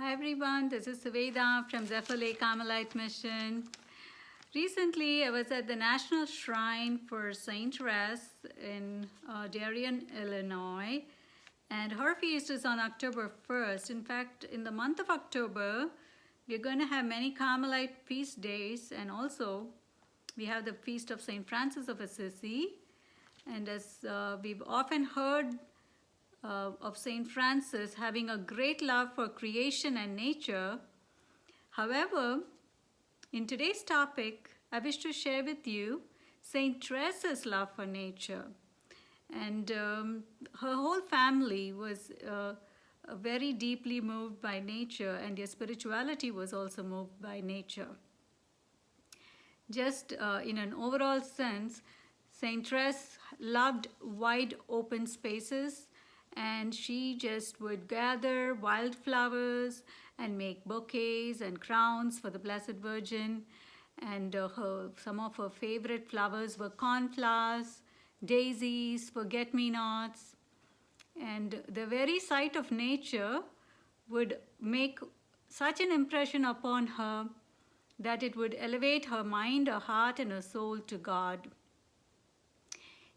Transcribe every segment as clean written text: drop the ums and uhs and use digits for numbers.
Hi everyone, this is Suveda from Zephyr Lake Carmelite Mission. Recently, I was at the National Shrine for Saint Therese in Darien, Illinois, and her feast is on October 1st. In fact, in the month of October, we're going to have many Carmelite feast days, and also we have the feast of Saint Francis of Assisi. And as we've often heard of Saint Francis having a great love for creation and nature. However, in today's topic, I wish to share with you Saint Therese's love for nature. And her whole family was very deeply moved by nature, and their spirituality was also moved by nature. Just in an overall sense, Saint Therese loved wide open spaces, and she just would gather wildflowers and make bouquets and crowns for the Blessed Virgin. And some of her favorite flowers were cornflowers, daisies, forget-me-nots. And the very sight of nature would make such an impression upon her that it would elevate her mind, her heart, and her soul to God.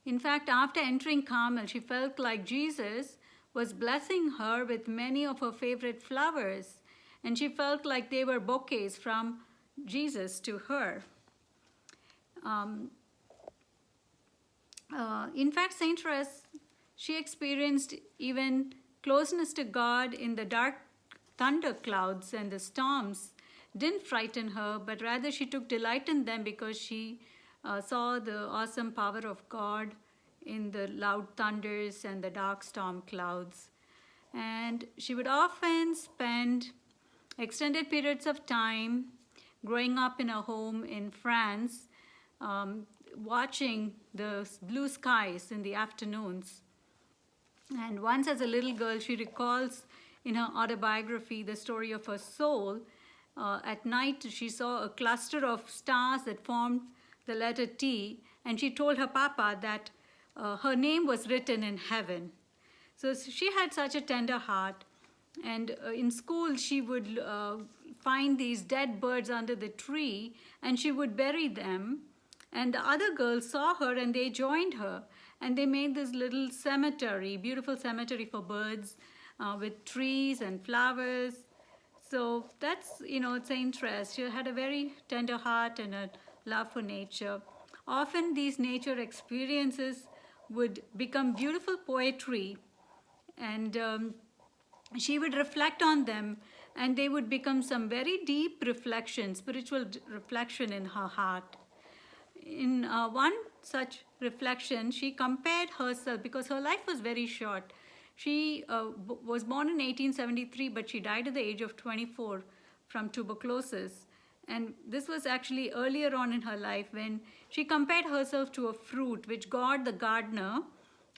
In fact, after entering Carmel, she felt like Jesus was blessing her with many of her favorite flowers, and she felt like they were bouquets from Jesus to her. In fact, Saint Therese, she experienced even closeness to God in the dark thunder clouds, and the storms didn't frighten her, but rather she took delight in them because she saw the awesome power of God in the loud thunders and the dark storm clouds. And she would often spend extended periods of time growing up in a home in France, watching the blue skies in the afternoons. And once as a little girl, she recalls in her autobiography the story of her soul. At night, she saw a cluster of stars that formed the letter T, and she told her papa that her name was written in heaven. So she had such a tender heart, and in school she would find these dead birds under the tree, and she would bury them, and the other girls saw her and they joined her, and they made this little cemetery, beautiful cemetery for birds with trees and flowers. So that's, Saint Therese. She had a very tender heart and a love for nature. Often these nature experiences would become beautiful poetry, and she would reflect on them, and they would become some very deep reflection, spiritual reflection in her heart. In one such reflection, she compared herself, because her life was very short. She was born in 1873, but she died at the age of 24 from tuberculosis. And this was actually earlier on in her life, when she compared herself to a fruit which God, the gardener,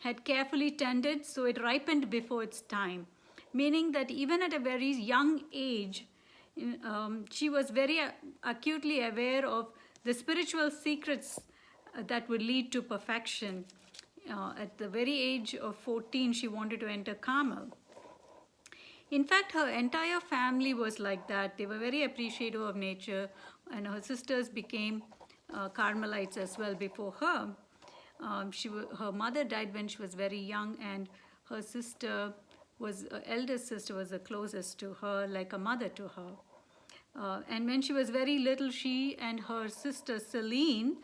had carefully tended so it ripened before its time. Meaning that even at a very young age, she was very acutely aware of the spiritual secrets that would lead to perfection. At the very age of 14, she wanted to enter Carmel. In fact, her entire family was like that. They were very appreciative of nature, and her sisters became Carmelites as well before her. Her mother died when she was very young, and her sister eldest sister was the closest to her, like a mother to her. And when she was very little, she and her sister Celine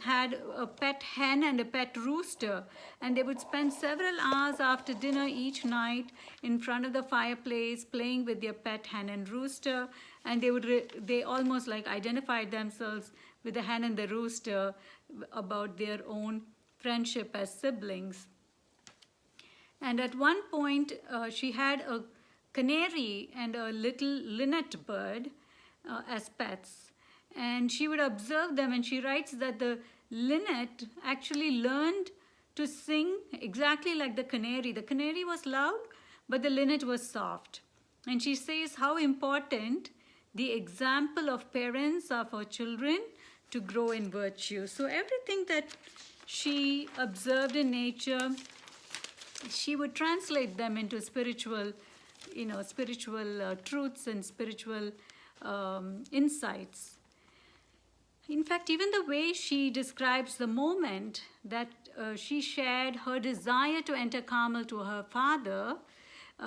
had a pet hen and a pet rooster, and they would spend several hours after dinner each night in front of the fireplace playing with their pet hen and rooster, and they almost like identified themselves with the hen and the rooster about their own friendship as siblings. And at one point, she had a canary and a little linnet bird as pets. And she would observe them, and she writes that the linnet actually learned to sing exactly like the canary. The canary was loud, but the linnet was soft. And she says how important the example of parents are for children to grow in virtue. So everything that she observed in nature, she would translate them into spiritual spiritual truths and spiritual insights. In fact, even the way she describes the moment that she shared her desire to enter Carmel to her father,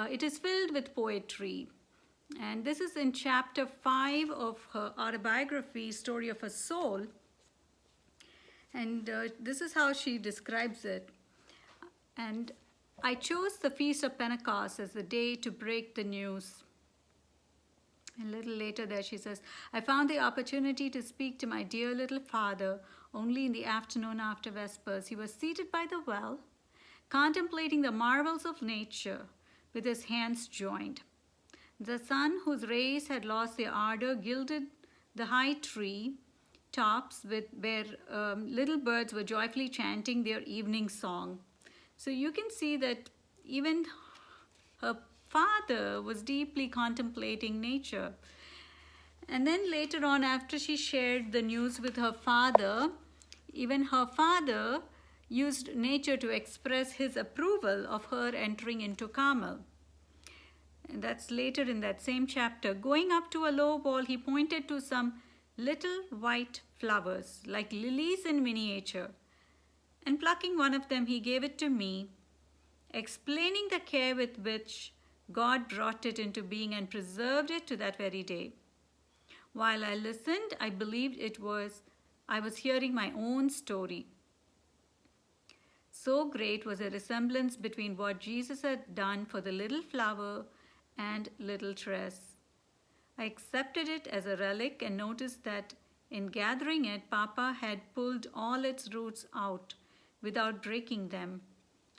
it is filled with poetry. And this is in chapter 5 of her autobiography, Story of a Soul. And this is how she describes it. And I chose the Feast of Pentecost as the day to break the news. And a little later there she says, I found the opportunity to speak to my dear little father only in the afternoon after Vespers. He was seated by the well, contemplating the marvels of nature with his hands joined. The sun, whose rays had lost their ardor, gilded the high tree tops where little birds were joyfully chanting their evening song. So you can see that even her father was deeply contemplating nature. And then later on, after she shared the news with her father, even her father used nature to express his approval of her entering into Carmel. And that's later in that same chapter. Going up to a low wall, he pointed to some little white flowers, like lilies in miniature. And plucking one of them, he gave it to me, explaining the care with which God brought it into being and preserved it to that very day. While I listened, I believed I was hearing my own story. So great was the resemblance between what Jesus had done for the little flower and little Therese. I accepted it as a relic and noticed that in gathering it, Papa had pulled all its roots out without breaking them.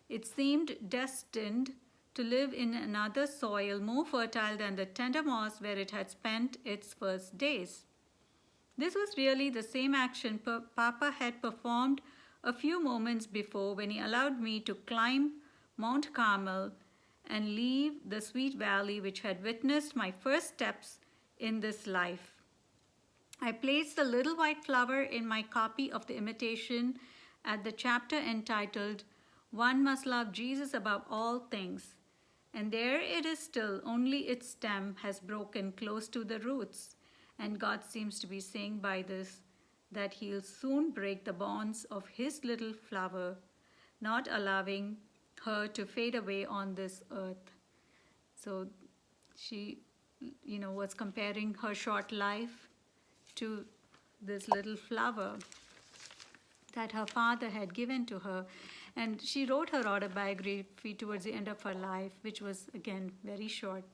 It seemed destined to live in another soil more fertile than the tender moss where it had spent its first days. This was really the same action Papa had performed a few moments before when he allowed me to climb Mount Carmel and leave the sweet valley which had witnessed my first steps in this life. I placed the little white flower in my copy of the Imitation at the chapter entitled One Must Love Jesus Above All Things. And there it is still, only its stem has broken close to the roots. And God seems to be saying by this that he'll soon break the bonds of his little flower, not allowing her to fade away on this earth. So she, was comparing her short life to this little flower that her father had given to her. And she wrote her autobiography towards the end of her life, which was, again, very short.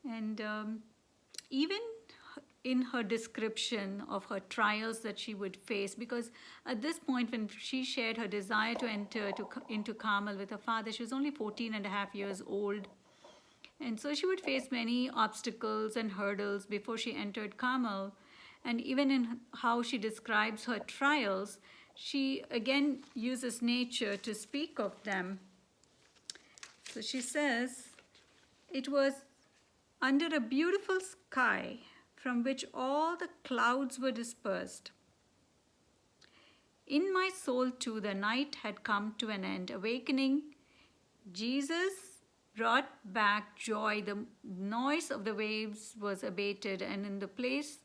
And even in her description of her trials that she would face, because at this point when she shared her desire to enter into Carmel with her father, she was only 14 and a half years old. And so she would face many obstacles and hurdles before she entered Carmel. And even in how she describes her trials, she again uses nature to speak of them. So she says, it was under a beautiful sky from which all the clouds were dispersed. In my soul too, the night had come to an end. Awakening, Jesus brought back joy. The noise of the waves was abated, and in the place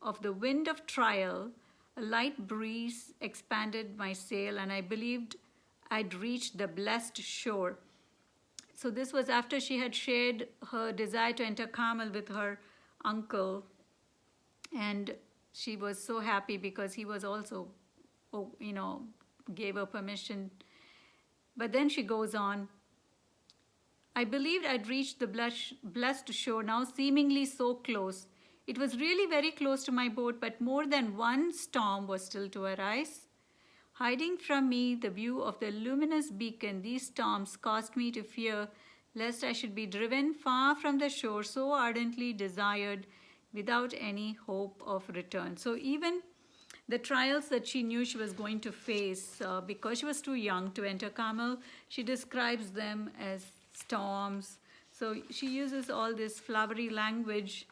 of the wind of trial, a light breeze expanded my sail, and I believed I'd reached the blessed shore. So this was after she had shared her desire to enter Carmel with her uncle. And she was so happy because he was also, gave her permission. But then she goes on, I believed I'd reached the blessed shore, now seemingly so close. It was really very close to my boat, but more than one storm was still to arise. Hiding from me the view of the luminous beacon, these storms caused me to fear lest I should be driven far from the shore so ardently desired without any hope of return. So even the trials that she knew she was going to face, because she was too young to enter Carmel, she describes them as storms. So she uses all this flowery language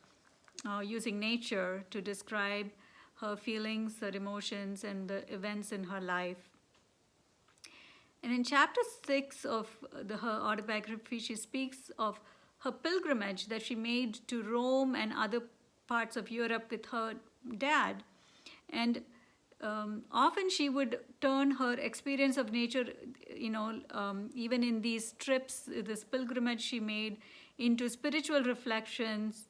using nature to describe her feelings, her emotions, and the events in her life. And in chapter 6 of her autobiography, she speaks of her pilgrimage that she made to Rome and other parts of Europe with her dad. And often she would turn her experience of nature, even in these trips, this pilgrimage she made, into spiritual reflections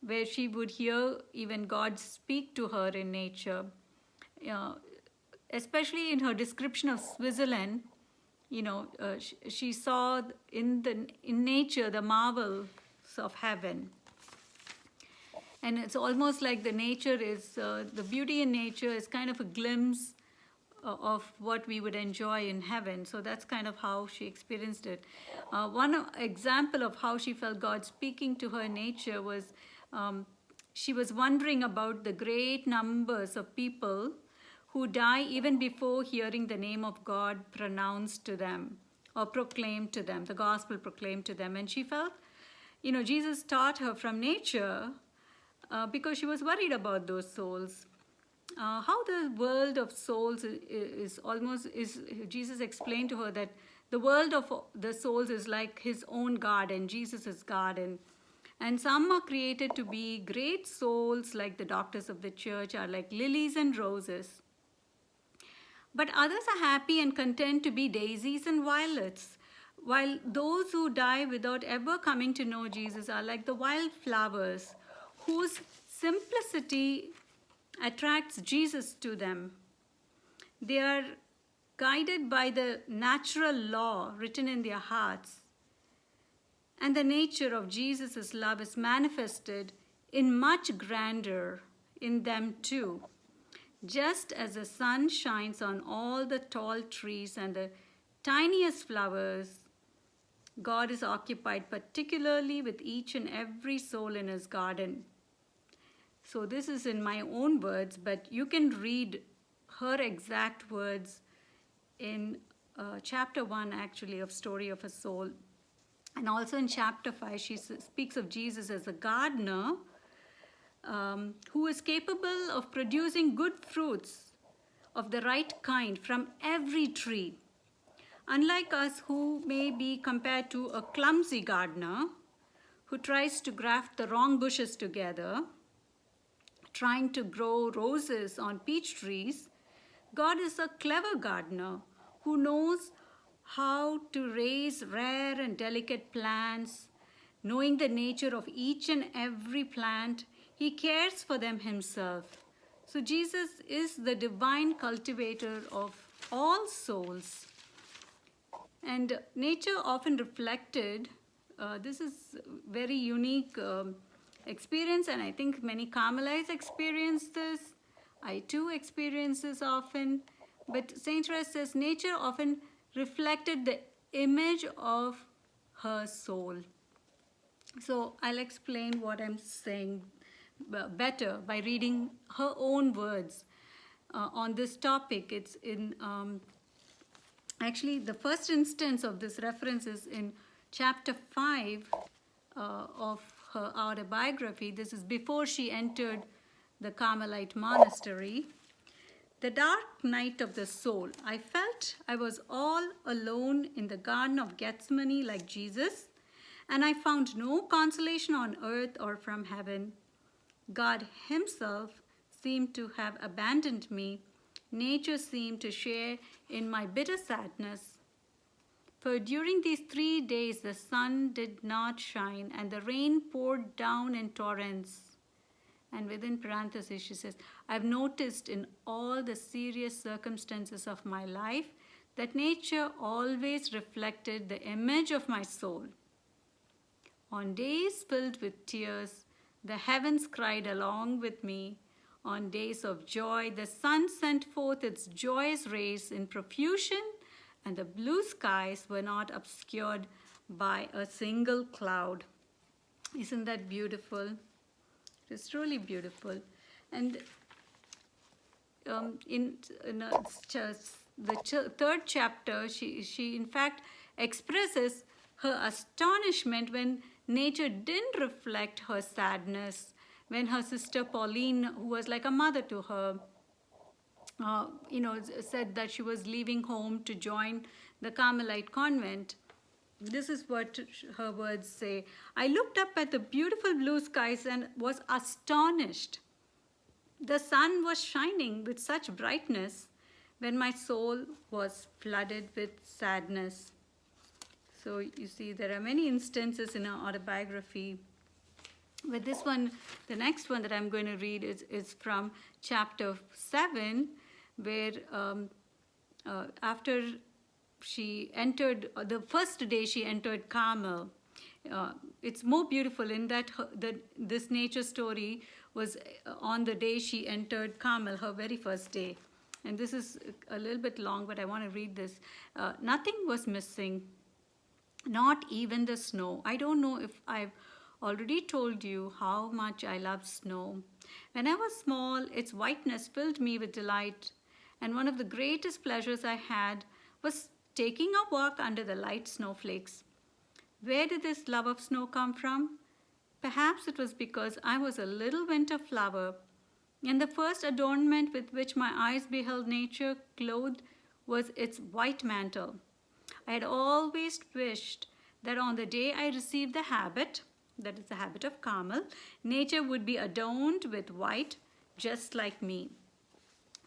where she would hear even God speak to her in nature. Especially in her description of Switzerland, she saw in nature the marvels of heaven. And it's almost like the beauty in nature is kind of a glimpse of what we would enjoy in heaven. So that's kind of how she experienced it. One example of how she felt God speaking to her in nature was she was wondering about the great numbers of people who die even before hearing the name of God pronounced to them or proclaimed to them, the gospel proclaimed to them. And she felt, Jesus taught her from nature because she was worried about those souls. How the world of souls is Jesus explained to her that the world of the souls is like his own garden, Jesus' garden. And some are created to be great souls, like the doctors of the church are like lilies and roses. But others are happy and content to be daisies and violets, while those who die without ever coming to know Jesus are like the wildflowers, whose simplicity attracts Jesus to them. They are guided by the natural law written in their hearts, and the nature of Jesus' love is manifested in much grandeur in them too. Just as the sun shines on all the tall trees and the tiniest flowers, God is occupied particularly with each and every soul in his garden. So this is in my own words, but you can read her exact words in chapter 1, actually, of Story of a Soul. And also in chapter 5, she speaks of Jesus as a gardener who is capable of producing good fruits of the right kind from every tree. Unlike us, who may be compared to a clumsy gardener who tries to graft the wrong bushes together, trying to grow roses on peach trees, God is a clever gardener who knows how to raise rare and delicate plants. Knowing the nature of each and every plant, he cares for them himself. So Jesus is the divine cultivator of all souls. And nature often reflected, this is very unique experience, and I think many Carmelites experience this. I too experience this often. But Saint Therese says nature often reflected the image of her soul. So I'll explain what I'm saying better by reading her own words on this topic. It's in actually the first instance of this reference is in chapter 5 of her autobiography. This is before she entered the Carmelite monastery. The dark night of the soul. I felt I was all alone in the Garden of Gethsemane like Jesus, and I found no consolation on earth or from heaven. God himself seemed to have abandoned me. Nature seemed to share in my bitter sadness. For during these 3 days the sun did not shine, and the rain poured down in torrents. And within parentheses she says, I've noticed in all the serious circumstances of my life that nature always reflected the image of my soul. On days filled with tears, the heavens cried along with me. On days of joy, the sun sent forth its joyous rays in profusion, and the blue skies were not obscured by a single cloud. Isn't that beautiful? It's truly beautiful. And in the third chapter, she in fact expresses her astonishment when nature didn't reflect her sadness, when her sister Pauline, who was like a mother to her, said that she was leaving home to join the Carmelite convent. This is what her words say. I looked up at the beautiful blue skies and was astonished. The sun was shining with such brightness when my soul was flooded with sadness. So you see, there are many instances in her autobiography. But this one, the next one that I'm going to read is from chapter 7, where after she entered, the first day she entered Carmel. It's more beautiful in that this nature story was on the day she entered Carmel, her very first day. And this is a little bit long, but I want to read this. Nothing was missing, not even the snow. I don't know if I've already told you how much I love snow. When I was small, its whiteness filled me with delight, and one of the greatest pleasures I had was taking a walk under the light snowflakes. Where did this love of snow come from? Perhaps it was because I was a little winter flower, and the first adornment with which my eyes beheld nature clothed was its white mantle. I had always wished that on the day I received the habit, that is the habit of Carmel, nature would be adorned with white, just like me.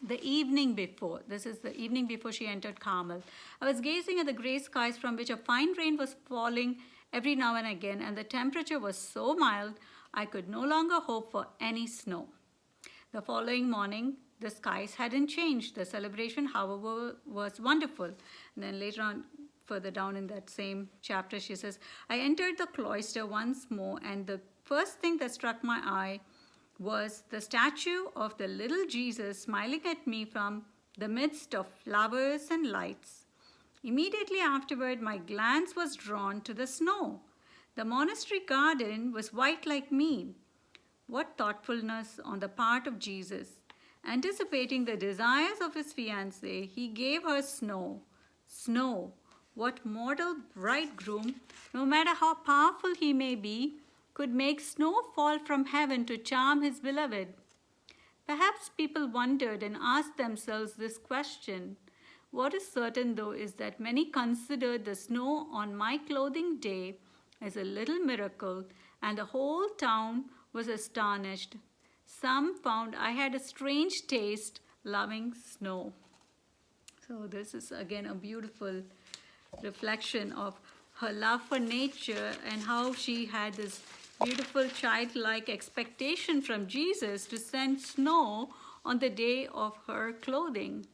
The evening before, this is the evening before she entered Carmel, I was gazing at the gray skies from which a fine rain was falling every now and again, and the temperature was so mild I could no longer hope for any snow. The following morning, the skies hadn't changed. The celebration, however, was wonderful. And then later on, further down in that same chapter, she says, I entered the cloister once more, and the first thing that struck my eye was the statue of the little Jesus smiling at me from the midst of flowers and lights. Immediately afterward, my glance was drawn to the snow. The monastery garden was white like me. What thoughtfulness on the part of Jesus. Anticipating the desires of his fiancée, he gave her snow. Snow. What mortal bridegroom, no matter how powerful he may be, could make snow fall from heaven to charm his beloved? Perhaps people wondered and asked themselves this question. What is certain, though, is that many considered the snow on my clothing day as a little miracle, and the whole town was astonished. Some found I had a strange taste, loving snow. So this is again a beautiful reflection of her love for nature and how she had this beautiful childlike expectation from Jesus to send snow on the day of her clothing.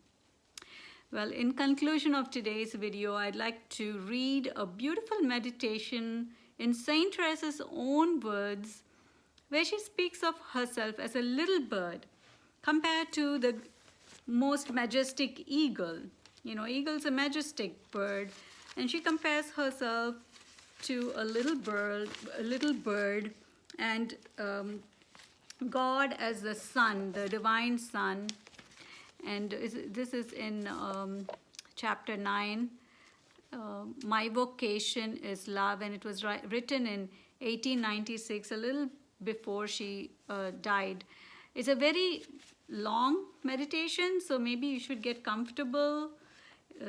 Well, in conclusion of today's video, I'd like to read a beautiful meditation in Saint Therese's own words, where she speaks of herself as a little bird compared to the most majestic eagle. You know, eagle's a majestic bird, and she compares herself to a little bird, and God as the sun, the divine sun. And this is in chapter 9. My vocation is love, and it was written in 1896, a little before she died. It's a very long meditation, so maybe you should get comfortable,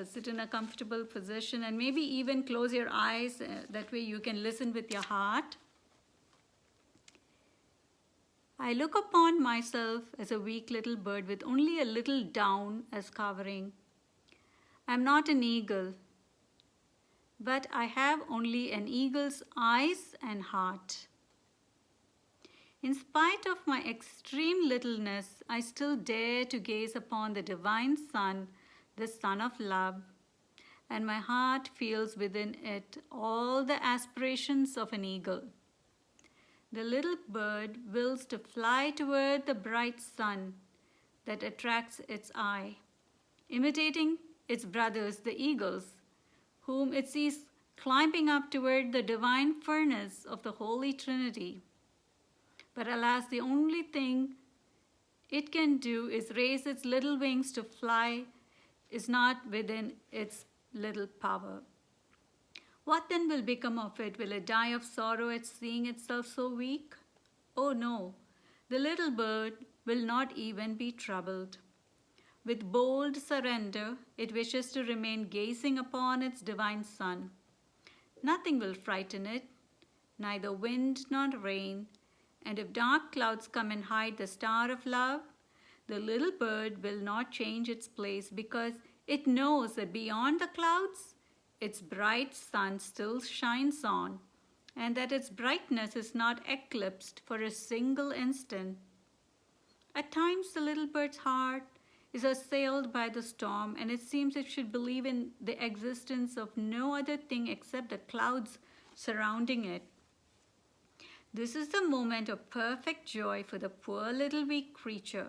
sit in a comfortable position, and maybe even close your eyes. That way you can listen with your heart. I look upon myself as a weak little bird with only a little down as covering. I am not an eagle, but I have only an eagle's eyes and heart. In spite of my extreme littleness, I still dare to gaze upon the divine sun, the sun of love, and my heart feels within it all the aspirations of an eagle. The little bird wills to fly toward the bright sun that attracts its eye, imitating its brothers, the eagles, whom it sees climbing up toward the divine furnace of the Holy Trinity. But alas, the only thing it can do is raise its little wings to fly, is not within its little power. What then will become of it? Will it die of sorrow at seeing itself so weak? Oh no, the little bird will not even be troubled. With bold surrender, it wishes to remain gazing upon its divine Son. Nothing will frighten it, neither wind nor rain, and if dark clouds come and hide the star of love, the little bird will not change its place because it knows that beyond the clouds, its bright sun still shines on, and that its brightness is not eclipsed for a single instant. At times, the little bird's heart is assailed by the storm, and it seems it should believe in the existence of no other thing except the clouds surrounding it. This is the moment of perfect joy for the poor little weak creature.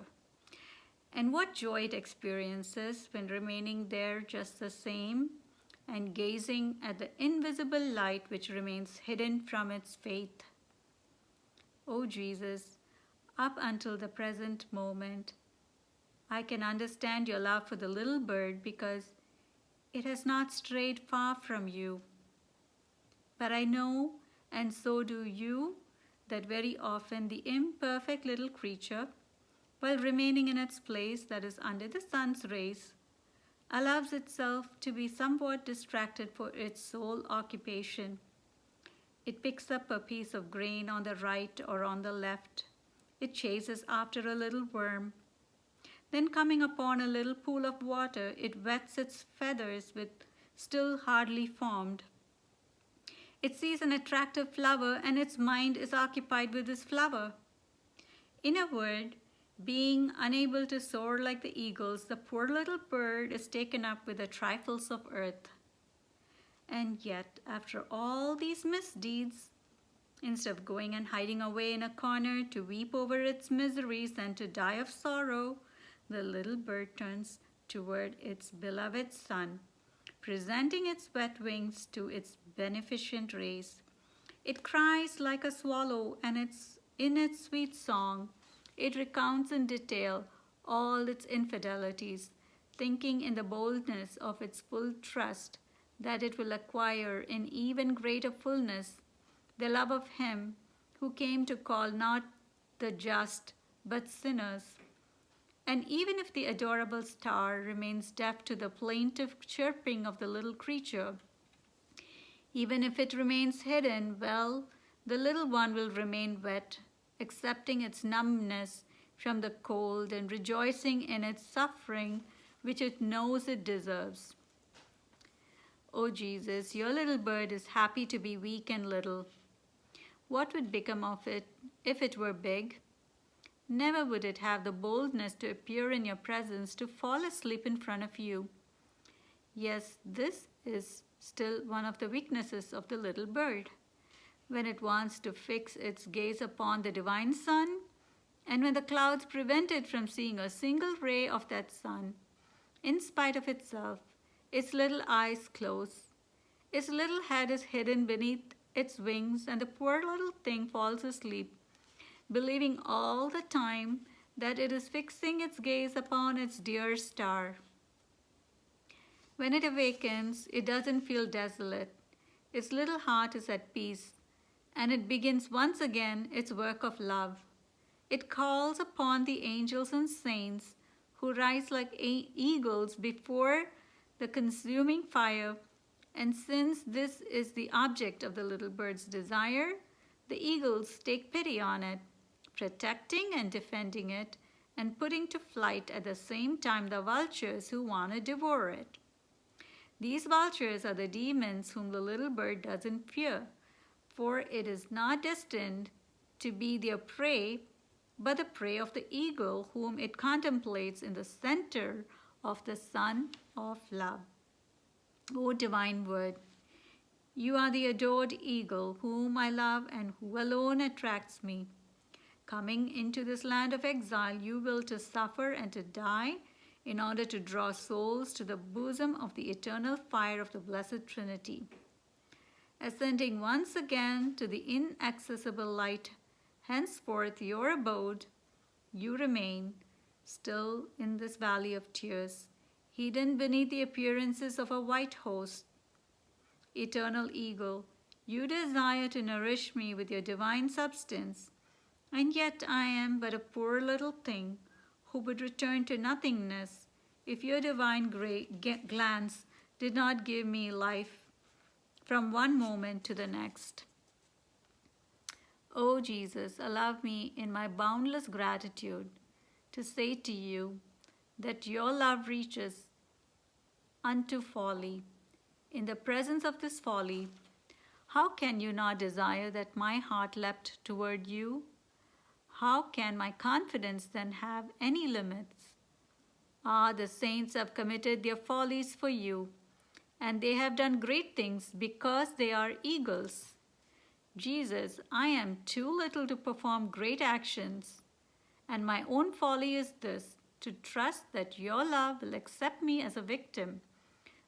And what joy it experiences when remaining there just the same and gazing at the invisible light which remains hidden from its faith. O Jesus, up until the present moment, I can understand your love for the little bird because it has not strayed far from you. But I know, and so do you, that very often the imperfect little creature, while remaining in its place that is under the sun's rays, allows itself to be somewhat distracted for its sole occupation. It picks up a piece of grain on the right or on the left. It chases after a little worm. Then coming upon a little pool of water, it wets its feathers with still hardly formed. It sees an attractive flower and its mind is occupied with this flower. In a word, being unable to soar like the eagles, the poor little bird is taken up with the trifles of earth. And yet, after all these misdeeds, instead of going and hiding away in a corner to weep over its miseries and to die of sorrow, the little bird turns toward its beloved Son, presenting its wet wings to its beneficent rays. It cries like a swallow, and in its sweet song, it recounts in detail all its infidelities, thinking in the boldness of its full trust that it will acquire in even greater fullness the love of Him who came to call not the just but sinners. And even if the adorable star remains deaf to the plaintive chirping of the little creature, even if it remains hidden, well, the little one will remain wet, accepting its numbness from the cold and rejoicing in its suffering, which it knows it deserves. O Jesus, your little bird is happy to be weak and little. What would become of it if it were big? Never would it have the boldness to appear in your presence, to fall asleep in front of you. Yes, this is still one of the weaknesses of the little bird. When it wants to fix its gaze upon the divine sun, and when the clouds prevent it from seeing a single ray of that sun, in spite of itself, its little eyes close, its little head is hidden beneath its wings, and the poor little thing falls asleep, believing all the time that it is fixing its gaze upon its dear star. When it awakens, it doesn't feel desolate. Its little heart is at peace, and it begins once again its work of love. It calls upon the angels and saints who rise like eagles before the consuming fire, and since this is the object of the little bird's desire, the eagles take pity on it, protecting and defending it, and putting to flight at the same time the vultures who want to devour it. These vultures are the demons whom the little bird doesn't fear, for it is not destined to be their prey, but the prey of the eagle whom it contemplates in the center of the sun of love. O divine word, you are the adored eagle whom I love and who alone attracts me. Coming into this land of exile, you will to suffer and to die in order to draw souls to the bosom of the eternal fire of the Blessed Trinity. Ascending once again to the inaccessible light, henceforth your abode, you remain still in this valley of tears, hidden beneath the appearances of a white host. Eternal eagle, you desire to nourish me with your divine substance, and yet I am but a poor little thing who would return to nothingness if your divine glance did not give me life from one moment to the next. O Jesus, allow me in my boundless gratitude to say to you that your love reaches unto folly. In the presence of this folly, how can you not desire that my heart leapt toward you? How can my confidence then have any limits? Ah, the saints have committed their follies for you, and they have done great things because they are eagles. Jesus, I am too little to perform great actions, and my own folly is this, to trust that your love will accept me as a victim.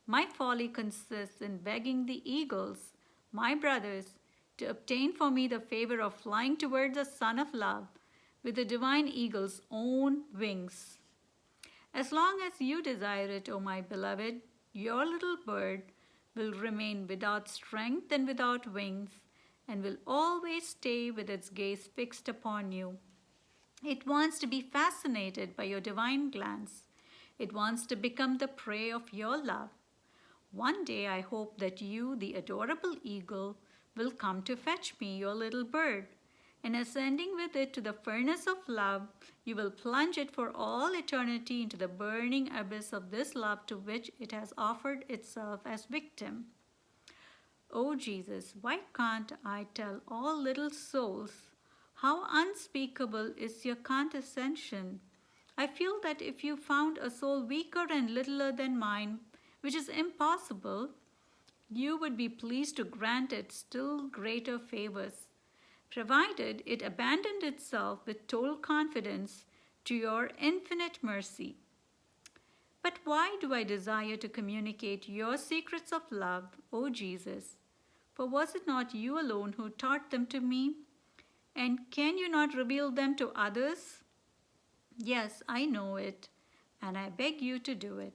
My folly consists in begging the eagles, my brothers, to obtain for me the favor of flying towards the Son of Love with the divine eagle's own wings. As long as you desire it, O my beloved, your little bird will remain without strength and without wings, and will always stay with its gaze fixed upon you. It wants to be fascinated by your divine glance. It wants to become the prey of your love. One day I hope that you, the adorable eagle, will come to fetch me, your little bird, and ascending with it to the furnace of love, you will plunge it for all eternity into the burning abyss of this love to which it has offered itself as victim. Oh Jesus, why can't I tell all little souls how unspeakable is your condescension? I feel that if you found a soul weaker and littler than mine, which is impossible, you would be pleased to grant it still greater favors, provided it abandoned itself with total confidence to your infinite mercy. But why do I desire to communicate your secrets of love, O Jesus? For was it not you alone who taught them to me? And can you not reveal them to others? Yes, I know it, and I beg you to do it.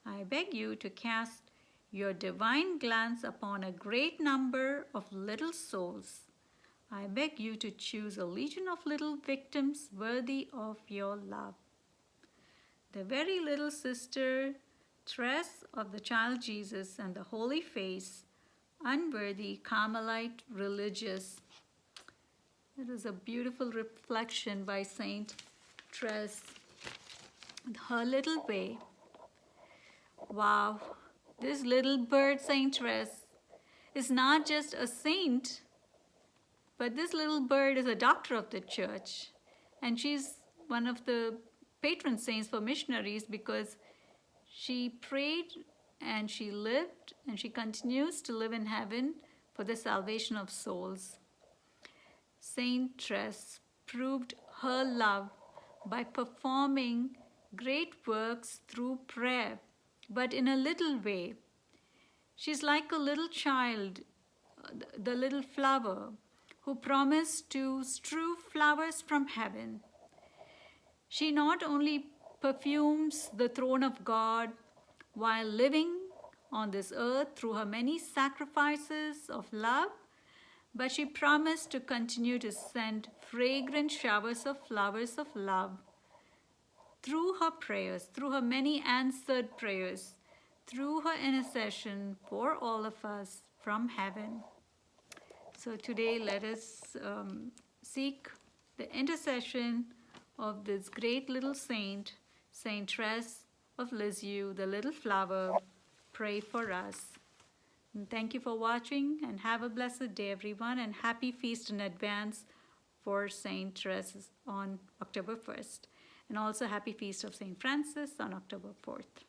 I beg you to cast your divine glance upon a great number of little souls. I beg you to choose a legion of little victims worthy of your love. The very little sister Therese of the child Jesus and the holy face, unworthy Carmelite religious. It is a beautiful reflection by Saint Therese. Her little way. Wow, this little bird, Saint Therese, is not just a saint, but this little bird is a doctor of the church. And she's one of the patron saints for missionaries because she prayed and she lived and she continues to live in heaven for the salvation of souls. Saint Therese proved her love by performing great works through prayer, but in a little way. She's like a little child, the little flower, who promised to strew flowers from heaven. She not only perfumes the throne of God while living on this earth through her many sacrifices of love, but she promised to continue to send fragrant showers of flowers of love through her prayers, through her many answered prayers, through her intercession for all of us from heaven. So today let us seek the intercession of this great little saint, Saint Therese of Lisieux, the little flower. Pray for us. And thank you for watching, and have a blessed day, everyone, and happy feast in advance for Saint Therese on October 1st. And also happy feast of Saint Francis on October 4th.